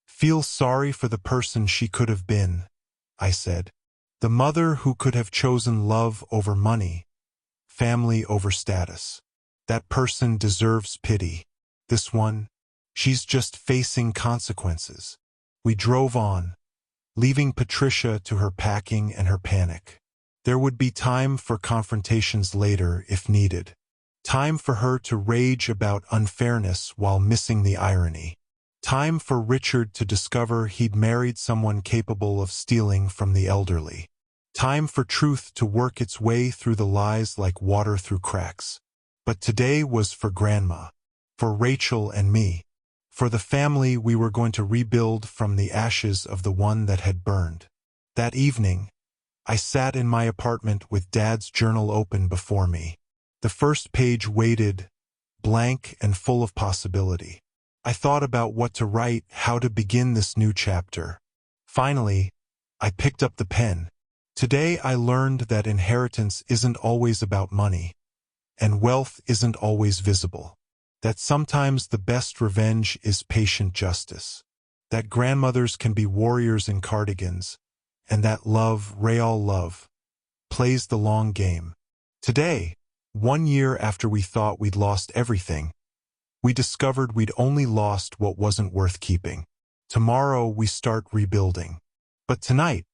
Speaker 1: "Feel sorry for the person she could have been," I said. "The mother who could have chosen love over money, family over status. That person deserves pity. This one, she's just facing consequences." We drove on, leaving Patricia to her packing and her panic. There would be time for confrontations later if needed. Time for her to rage about unfairness while missing the irony. Time for Richard to discover he'd married someone capable of stealing from the elderly. Time for truth to work its way through the lies like water through cracks. But today was for Grandma, for Rachel and me, for the family we were going to rebuild from the ashes of the one that had burned. That evening, I sat in my apartment with Dad's journal open before me. The first page waited, blank and full of possibility. I thought about what to write, how to begin this new chapter. Finally, I picked up the pen. Today I learned that inheritance isn't always about money, and wealth isn't always visible. That sometimes the best revenge is patient justice. That grandmothers can be warriors in cardigans, and that love, real love, plays the long game. Today, 1 year after we thought we'd lost everything, we discovered we'd only lost what wasn't worth keeping. Tomorrow we start rebuilding. But tonight,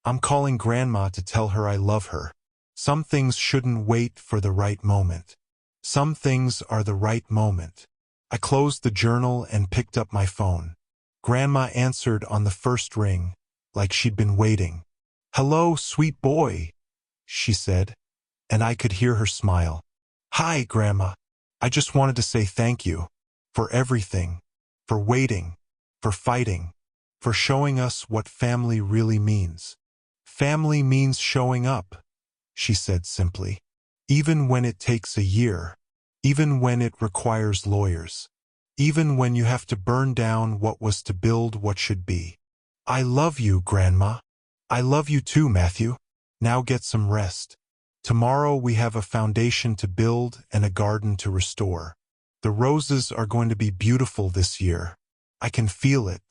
Speaker 1: I'm calling Grandma to tell her I love her. Some things shouldn't wait for the right moment. Some things are the right moment. I closed the journal and picked up my phone. Grandma answered on the first ring, like she'd been waiting. "Hello, sweet boy," she said, and I could hear her smile. "Hi, Grandma. I just wanted to say thank you for everything, for waiting, for fighting, for showing us what family really means." "Family means showing up," she said simply. "Even when it takes a year, even when it requires lawyers, even when you have to burn down what was to build what should be." "I love you, Grandma." "I love you too, Matthew. Now get some rest. Tomorrow we have a foundation to build and a garden to restore. The roses are going to be beautiful this year. I can feel it."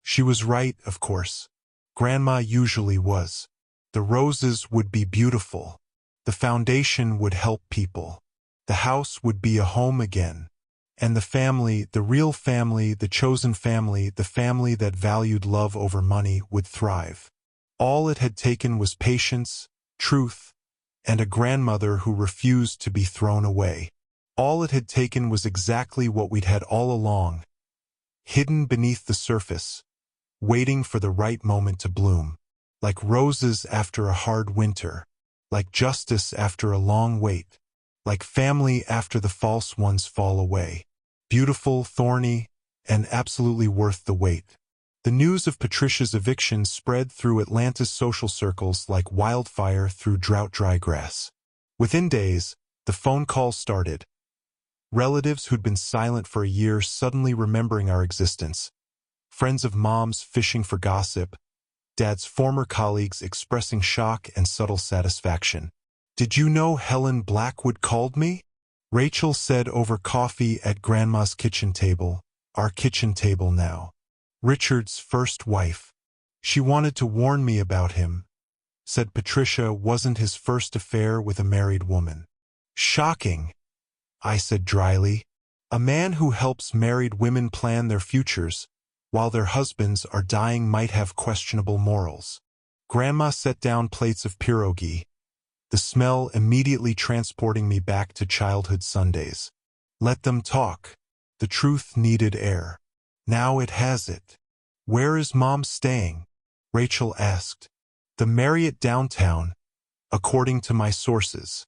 Speaker 1: She was right, of course. Grandma usually was. The roses would be beautiful. The foundation would help people. The house would be a home again. And the family, the real family, the chosen family, the family that valued love over money, would thrive. All it had taken was patience, truth, and a grandmother who refused to be thrown away. All it had taken was exactly what we'd had all along, hidden beneath the surface, waiting for the right moment to bloom. Like roses after a hard winter, like justice after a long wait, like family after the false ones fall away. Beautiful, thorny, and absolutely worth the wait. The news of Patricia's eviction spread through Atlanta's social circles like wildfire through drought-dry grass. Within days, the phone calls started. Relatives who'd been silent for a year suddenly remembering our existence. Friends of Mom's fishing for gossip. Dad's former colleagues expressing shock and subtle satisfaction. "Did you know Helen Blackwood called me?" Rachel said over coffee at Grandma's kitchen table, our kitchen table now. "Richard's first wife. She wanted to warn me about him. Said Patricia wasn't his first affair with a married woman." "Shocking," I said dryly. "A man who helps married women plan their futures, while their husbands are dying, might have questionable morals." Grandma set down plates of pierogi, the smell immediately transporting me back to childhood Sundays. Let them talk. The truth needed air. Now it has it. "Where is Mom staying?" Rachel asked. "The Marriott downtown, according to my sources."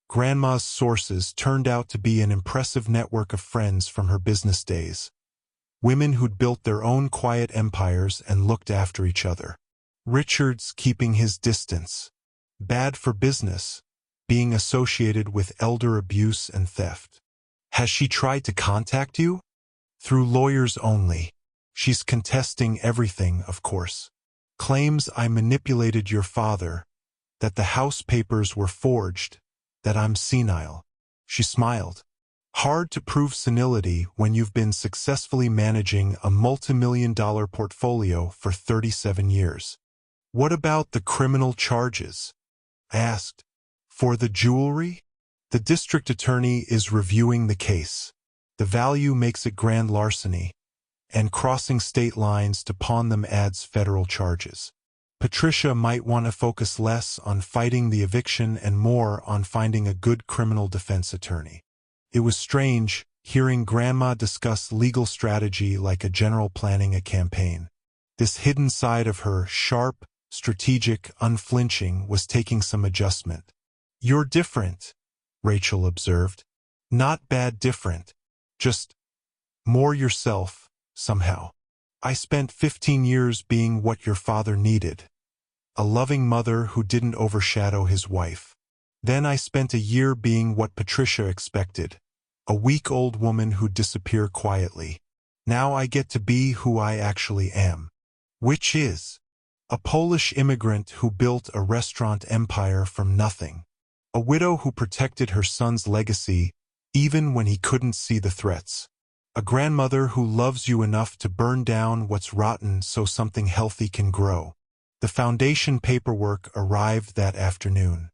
Speaker 1: Grandma's sources turned out to be an impressive network of friends from her business days. Women who'd built their own quiet empires and looked after each other. Richard's keeping his distance. Bad for business, being associated with elder abuse and theft. Has she tried to contact you? Through lawyers only. She's contesting everything, of course. Claims I manipulated your father, that the house papers were forged, that I'm senile. She smiled. Hard to prove senility when you've been successfully managing a multi-million-dollar portfolio for 37 years. What about the criminal charges? I asked. For the jewelry? The district attorney is reviewing the case. The value makes it grand larceny, and crossing state lines to pawn them adds federal charges. Patricia might want to focus less on fighting the eviction and more on finding a good criminal defense attorney. It was strange hearing Grandma discuss legal strategy like a general planning a campaign. This hidden side of her, sharp, strategic, unflinching, was taking some adjustment. You're different, Rachel observed. Not bad different, just more yourself, somehow. I spent 15 years being what your father needed. A loving mother who didn't overshadow his wife. Then I spent a year being what Patricia expected, a weak old woman who'd disappear quietly. Now I get to be who I actually am. Which is a Polish immigrant who built a restaurant empire from nothing. A widow who protected her son's legacy even when he couldn't see the threats. A grandmother who loves you enough to burn down what's rotten so something healthy can grow. The foundation paperwork arrived that afternoon.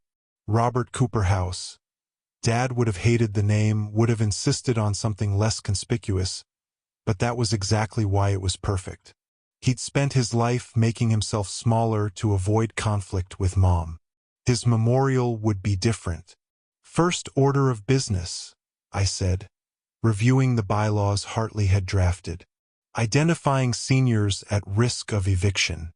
Speaker 1: Robert Cooper House. Dad would have hated the name, would have insisted on something less conspicuous, but that was exactly why it was perfect. He'd spent his life making himself smaller to avoid conflict with Mom. His memorial would be different. First order of business, I said, reviewing the bylaws Hartley had drafted. Identifying seniors at risk of eviction.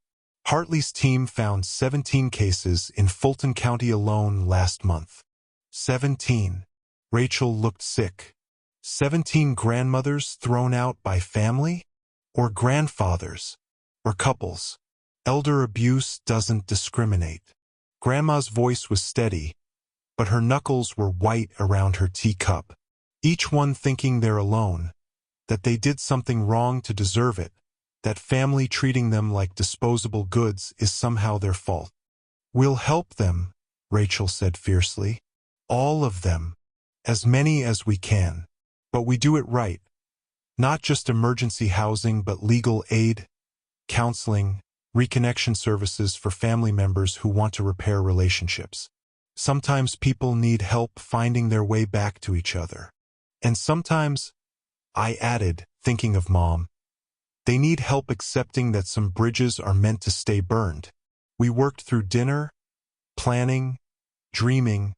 Speaker 1: Hartley's team found 17 cases in Fulton County alone last month. 17. Rachel looked sick. 17 grandmothers thrown out by family? Or grandfathers? Or couples? Elder abuse doesn't discriminate. Grandma's voice was steady, but her knuckles were white around her teacup. Each one thinking they're alone, that they did something wrong to deserve it, that family treating them like disposable goods is somehow their fault. We'll help them, Rachel said fiercely. All of them. As many as we can. But we do it right. Not just emergency housing but legal aid, counseling, reconnection services for family members who want to repair relationships. Sometimes people need help finding their way back to each other. And sometimes, I added, thinking of Mom, they need help accepting that some bridges are meant to stay burned. We worked through dinner, planning, dreaming,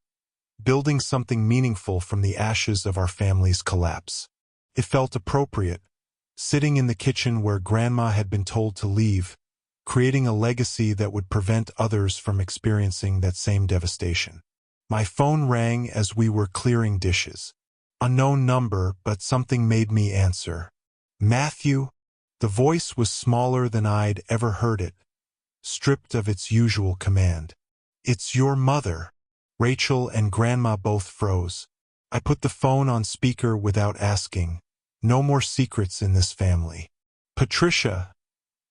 Speaker 1: building something meaningful from the ashes of our family's collapse. It felt appropriate, sitting in the kitchen where Grandma had been told to leave, creating a legacy that would prevent others from experiencing that same devastation. My phone rang as we were clearing dishes. Unknown number, but something made me answer. Matthew? The voice was smaller than I'd ever heard it, stripped of its usual command. It's your mother. Rachel and Grandma both froze. I put the phone on speaker without asking. No more secrets in this family. Patricia,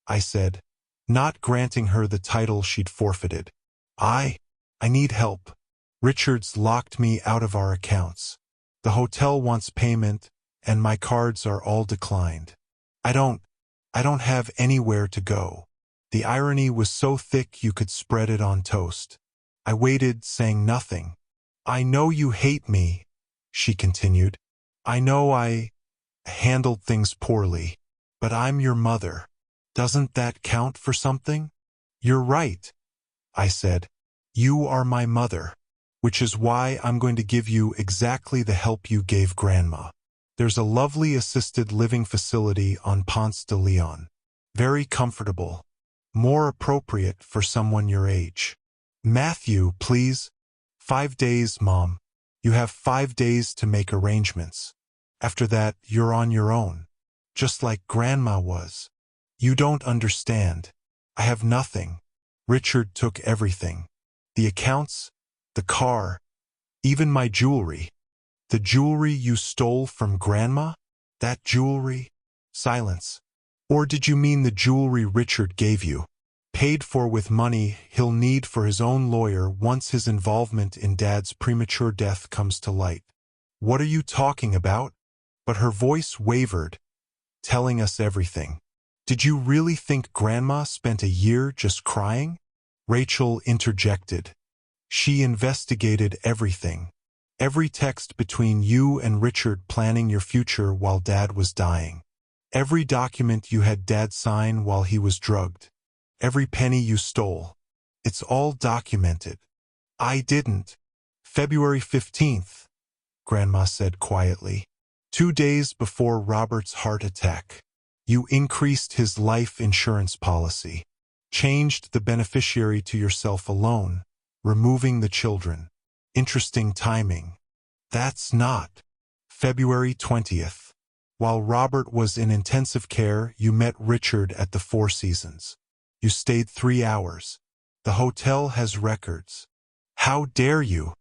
Speaker 1: I said, not granting her the title she'd forfeited. I need help. Richards locked me out of our accounts. The hotel wants payment, and my cards are all declined. I don't have anywhere to go. The irony was so thick you could spread it on toast. I waited, saying nothing. I know you hate me, she continued. I know I handled things poorly, but I'm your mother. Doesn't that count for something? You're right, I said. You are my mother, which is why I'm going to give you exactly the help you gave Grandma. There's a lovely assisted living facility on Ponce de Leon. Very comfortable. More appropriate for someone your age. Matthew, please. 5 days, Mom. You have 5 days to make arrangements. After that, you're on your own. just like Grandma was. You don't understand. I have nothing. Richard took everything. The accounts, the car, even my jewelry. The jewelry you stole from Grandma? That jewelry? Silence. Or did you mean the jewelry Richard gave you? Paid for with money he'll need for his own lawyer once his involvement in Dad's premature death comes to light. What are you talking about? But her voice wavered, telling us everything. Did you really think Grandma spent a year just crying? Rachel interjected. She investigated everything. Every text between you and Richard planning your future while Dad was dying. Every document you had Dad sign while he was drugged. Every penny you stole. It's all documented. I didn't. February 15th, Grandma said quietly. 2 days before Robert's heart attack. You increased his life insurance policy. Changed the beneficiary to yourself alone, removing the children. Interesting timing. That's not. February 20th. While Robert was in intensive care, you met Richard at the Four Seasons. You stayed 3 hours. The hotel has records. How dare you?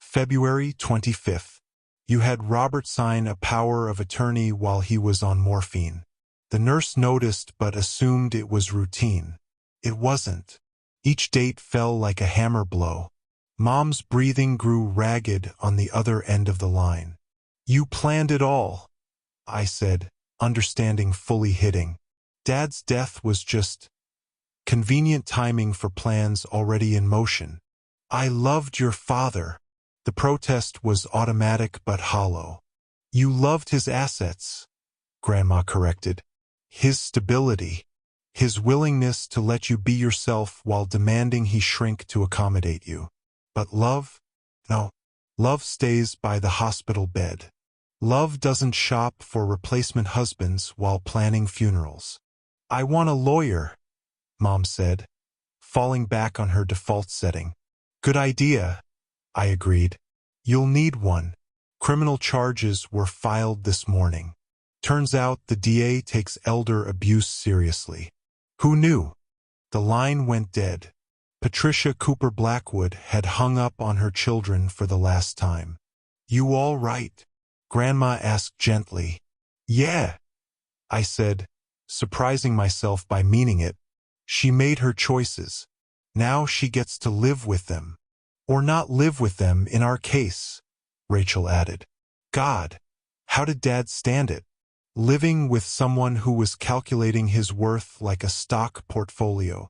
Speaker 1: February 25th. You had Robert sign a power of attorney while he was on morphine. The nurse noticed but assumed it was routine. It wasn't. Each date fell like a hammer blow. Mom's breathing grew ragged on the other end of the line. You planned it all, I said, understanding fully hitting. Dad's death was just convenient timing for plans already in motion. I loved your father. The protest was automatic but hollow. You loved his assets, Grandma corrected. His stability. His willingness to let you be yourself while demanding he shrink to accommodate you. But love? No. Love stays by the hospital bed. Love doesn't shop for replacement husbands while planning funerals. I want a lawyer, Mom said, falling back on her default setting. Good idea, I agreed. You'll need one. Criminal charges were filed this morning. Turns out the DA takes elder abuse seriously. Who knew? The line went dead. Patricia Cooper Blackwood had hung up on her children for the last time. You all right? Grandma asked gently. Yeah, I said, surprising myself by meaning it. She made her choices. Now she gets to live with them. Or not live with them in our case, Rachel added. God, how did Dad stand it? Living with someone who was calculating his worth like a stock portfolio.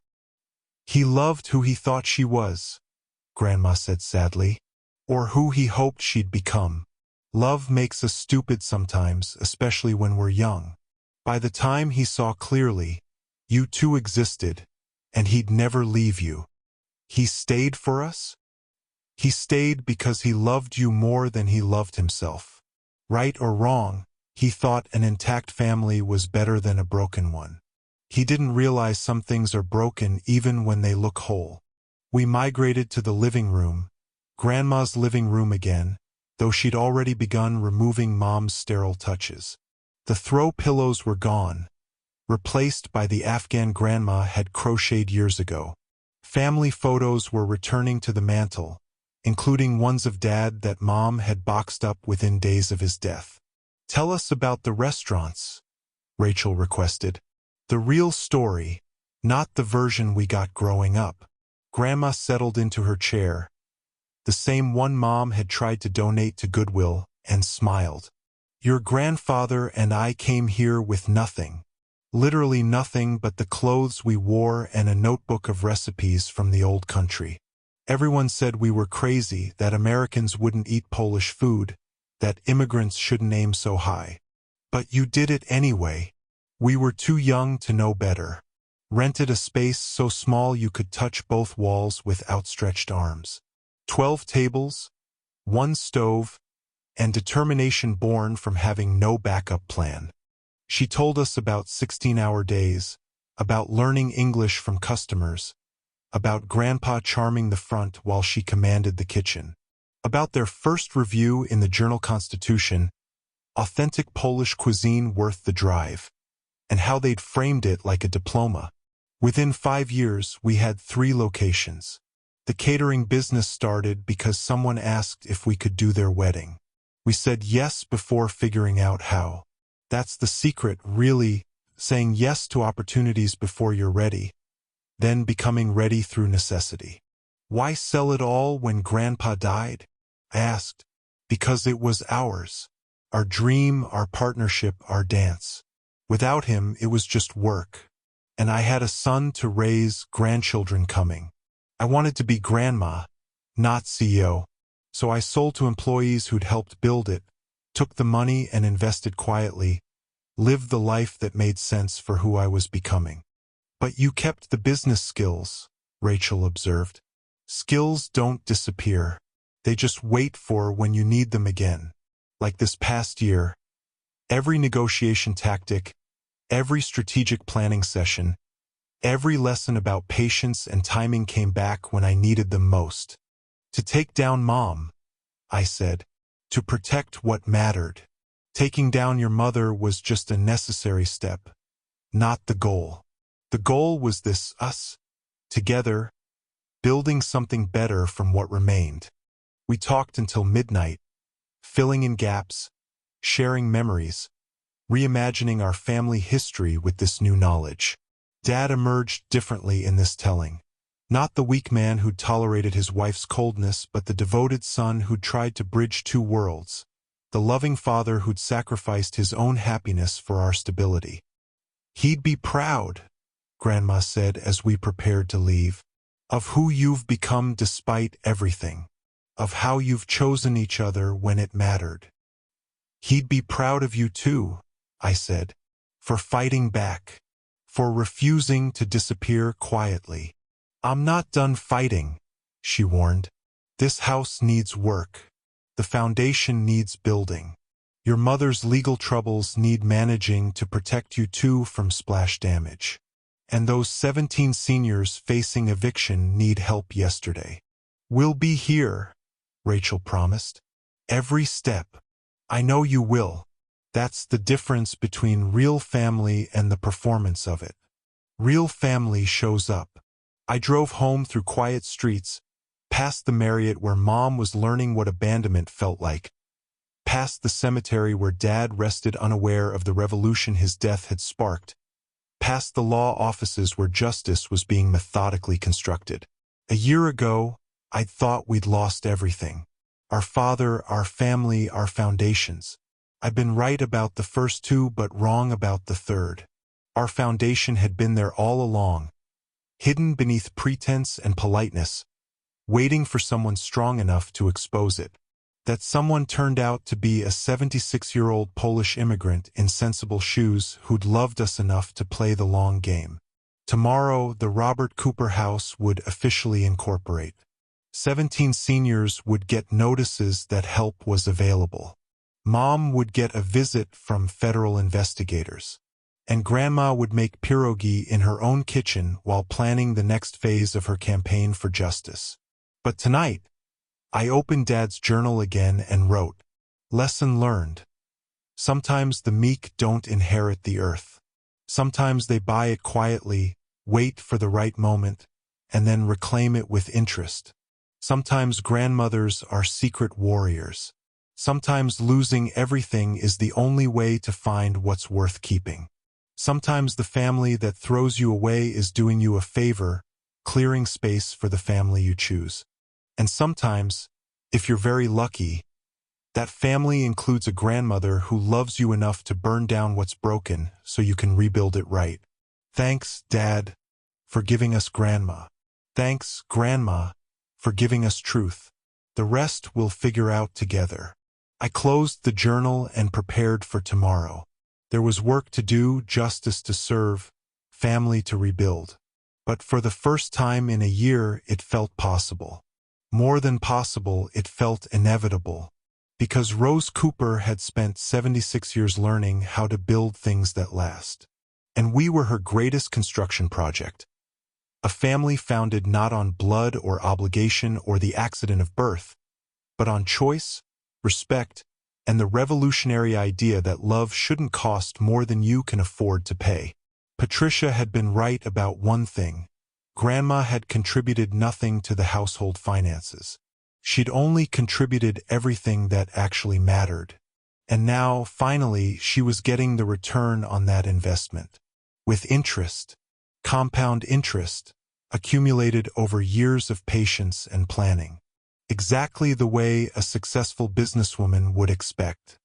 Speaker 1: He loved who he thought she was, Grandma said sadly, or who he hoped she'd become. Love makes us stupid sometimes, especially when we're young. By the time he saw clearly, you two existed, and he'd never leave you. He stayed for us? He stayed because he loved you more than he loved himself. Right or wrong, he thought an intact family was better than a broken one. He didn't realize some things are broken even when they look whole. We migrated to the living room, Grandma's living room again, though she'd already begun removing Mom's sterile touches. The throw pillows were gone, replaced by the Afghan Grandma had crocheted years ago. Family photos were returning to the mantel, including ones of Dad that Mom had boxed up within days of his death. Tell us about the restaurants, Rachel requested. The real story, not the version we got growing up. Grandma settled into her chair, the same one Mom had tried to donate to Goodwill, and smiled. Your grandfather and I came here with nothing. Literally nothing but the clothes we wore and a notebook of recipes from the old country. Everyone said we were crazy, that Americans wouldn't eat Polish food, that immigrants shouldn't aim so high. But you did it anyway. We were too young to know better. Rented a space so small you could touch both walls with outstretched arms. 12 tables, 1 stove, and determination born from having no backup plan. She told us about 16-hour days, about learning English from customers, about Grandpa charming the front while she commanded the kitchen, about their first review in the Journal-Constitution, authentic Polish cuisine worth the drive, and how they'd framed it like a diploma. Within 5 years, we had 3 locations. The catering business started because someone asked if we could do their wedding. We said yes before figuring out how. That's the secret, really, saying yes to opportunities before you're ready, then becoming ready through necessity. Why sell it all when Grandpa died? I asked. Because it was ours. Our dream, our partnership, our dance. Without him, it was just work. And I had a son to raise, grandchildren coming. I wanted to be grandma, not CEO. So I sold to employees who'd helped build it, took the money and invested quietly, lived the life that made sense for who I was becoming. But you kept the business skills, Rachel observed. Skills don't disappear. They just wait for when you need them again. Like this past year, every negotiation tactic, every strategic planning session, every lesson about patience and timing came back when I needed them most. To take down Mom, I said. To protect what mattered. Taking down your mother was just a necessary step, not the goal. The goal was this, us, together, building something better from what remained. We talked until midnight, filling in gaps, sharing memories, reimagining our family history with this new knowledge. Dad emerged differently in this telling. Not the weak man who'd tolerated his wife's coldness, but the devoted son who'd tried to bridge 2 worlds. The loving father who'd sacrificed his own happiness for our stability. He'd be proud, Grandma said as we prepared to leave, of who you've become despite everything, of how you've chosen each other when it mattered. He'd be proud of you too, I said, for fighting back, for refusing to disappear quietly. I'm not done fighting, she warned. This house needs work. The foundation needs building. Your mother's legal troubles need managing to protect you too from splash damage. And those 17 seniors facing eviction need help yesterday. We'll be here, Rachel promised. Every step. I know you will. That's the difference between real family and the performance of it. Real family shows up. I drove home through quiet streets, past the Marriott where Mom was learning what abandonment felt like, past the cemetery where Dad rested unaware of the revolution his death had sparked, past the law offices where justice was being methodically constructed. A year ago, I'd thought we'd lost everything. Our father, our family, our foundations. I'd been right about the first 2 but wrong about the third. Our foundation had been there all along, hidden beneath pretense and politeness, waiting for someone strong enough to expose it. That someone turned out to be a 76-year-old Polish immigrant in sensible shoes who'd loved us enough to play the long game. Tomorrow, the Robert Cooper House would officially incorporate. 17 seniors would get notices that help was available. Mom would get a visit from federal investigators. And Grandma would make pierogi in her own kitchen while planning the next phase of her campaign for justice. But tonight, I opened Dad's journal again and wrote, Lesson learned. Sometimes the meek don't inherit the earth. Sometimes they buy it quietly, wait for the right moment, and then reclaim it with interest. Sometimes grandmothers are secret warriors. Sometimes losing everything is the only way to find what's worth keeping. Sometimes the family that throws you away is doing you a favor, clearing space for the family you choose. And sometimes, if you're very lucky, that family includes a grandmother who loves you enough to burn down what's broken so you can rebuild it right. Thanks, Dad, for giving us Grandma. Thanks, Grandma, for giving us truth. The rest we'll figure out together. I closed the journal and prepared for tomorrow. There was work to do, justice to serve, family to rebuild. But for the first time in a year, it felt possible. More than possible, it felt inevitable. Because Rose Cooper had spent 76 years learning how to build things that last. And we were her greatest construction project. A family founded not on blood or obligation or the accident of birth, but on choice, respect, and the revolutionary idea that love shouldn't cost more than you can afford to pay. Patricia had been right about one thing. Grandma had contributed nothing to the household finances. She'd only contributed everything that actually mattered. And now, finally, she was getting the return on that investment. With interest, compound interest, accumulated over years of patience and planning. Exactly the way a successful businesswoman would expect.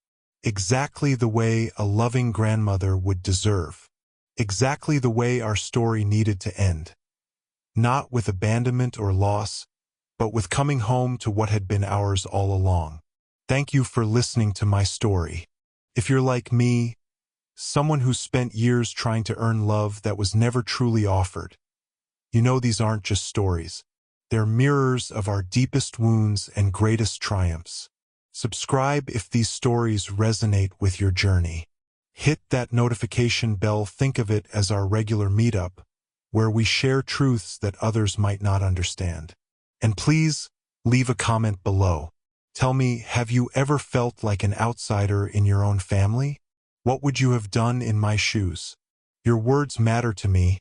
Speaker 1: Exactly the way a loving grandmother would deserve. Exactly the way our story needed to end. Not with abandonment or loss, but with coming home to what had been ours all along. Thank you for listening to my story. If you're like me, someone who spent years trying to earn love that was never truly offered, you know these aren't just stories. They're mirrors of our deepest wounds and greatest triumphs. Subscribe if these stories resonate with your journey. Hit that notification bell. Think of it as our regular meetup, where we share truths that others might not understand. And please, leave a comment below. Tell me, have you ever felt like an outsider in your own family? What would you have done in my shoes? Your words matter to me,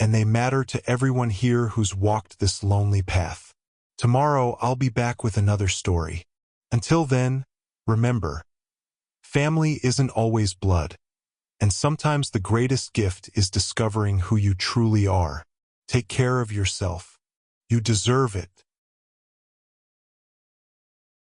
Speaker 1: and they matter to everyone here who's walked this lonely path. Tomorrow, I'll be back with another story. Until then, remember, family isn't always blood, and sometimes the greatest gift is discovering who you truly are. Take care of yourself. You deserve it.